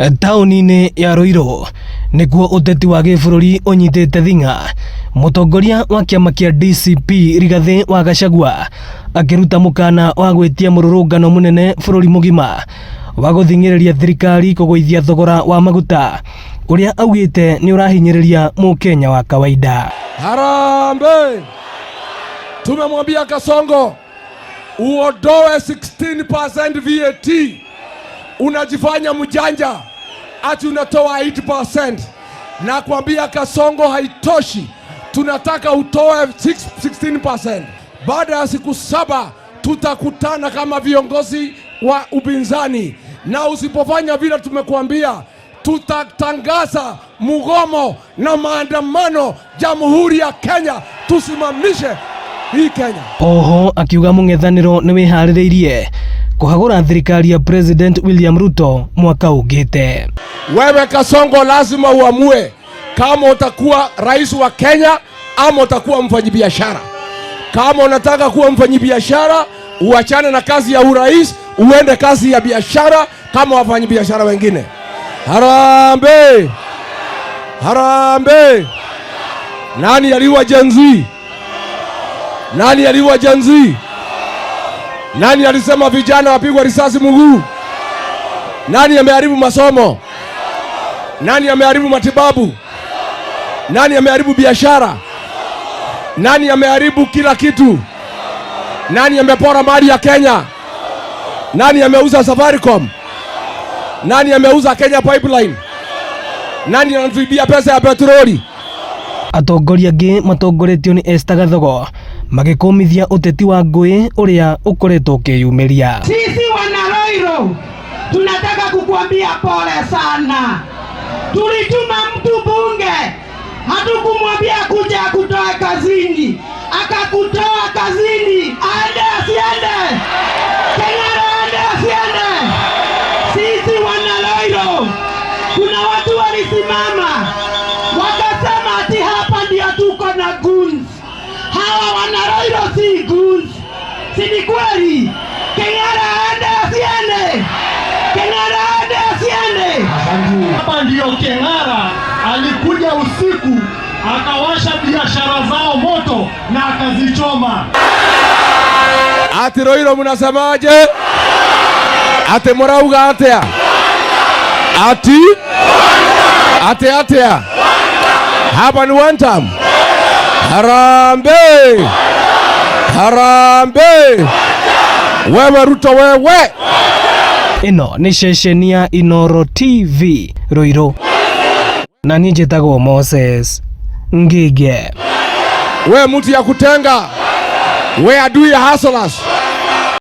Tauni-inĩ ya Ruiru nĩkuo ũteti wa gĩbũrũri ũnyitĩte thing'a, mũtongoria wa kĩama kĩa DCP Rigathĩ wa Gachagua akĩruta mũkana wa gwĩtia mũrũrũngano mũnene bũrũri mũgima wa gũthing'ĩrĩria thirikari kũgũithia thogora wa maguta ũrĩa augĩte nĩ ũrahinyĩrĩria mũkenya wa kawaida. Harambee! Tumemwambia Kasongo uondoe 16% VAT. Unajifanya mjanja ati unatoa 8%. Na kuambia Kasongo haitoshi, tunataka utoe 16%. Baada ya siku 7 tutakutana kama viongozi wa upinzani, na usipofanya vile tumekuambia tutatangaza mgomo na maandamano Jamhuri ya Kenya, tusimamishe hii Kenya. Oho akiuga mũng'ethanĩro nĩ wĩharĩrĩirie kuhagũra thirikari ya President William Ruto mwaka ugite. Wewe Kasongo lazima uamue kama utakuwa rais wa Kenya ama utakuwa mfanyibiashara. Kama unataka kuwa mfanyibiashara, uachane na kazi ya urais, uende kazi ya biashara kama wafanyibiashara wengine. Harambee! Harambee! Nani aliua Gen Z? Nani aliua Gen Z? Nani alisema vijana wapigwa risasi mguu? Nani ameharibu masomo? Nani ameharibu matibabu? Nani ameharibu biashara? Nani ameharibu kila kitu? Nani amepora mali ya Kenya? Nani ameuza Safaricom? Nani ameuza Kenya Pipeline? Nani anatuibia pesa ya petroli? Atongoria angĩ matongoretio nĩ Esther Gathogo magĩkũmithia ũteti wa ngũĩ ũrĩa ũkoretwo ũkĩyumĩria. Sisi wana Ruiru tunataka kukuambia pole sana. Tulituma mtu bunge, hatukumwambia kuja akutoe kazini, akakutoa kazini. Aende asiende? Keng'ara aende asiende? Sisi wana Ruiru kuna watu walisimama wakasema ati hapa ndio tuko na goons. Hawa wana Ruiru si goons. Si ni kweli? Keng'ara aende asiende? Keng'ara aende asiende? Hapa ndio Keng'ara alikuja usiku akawasha biashara zao moto na akazichoma. Ati Ruiru mnasemaje? Ati murauga atia? Atia? Hapa ni one time. Harambee! Harambee! Wewe Ruto wewe! Ino nĩ ceceni ya Inooro TV Ruiru, na niĩ njĩtagwo Moses Ngige. We mtu ya kutenga, we adui ya hustlers.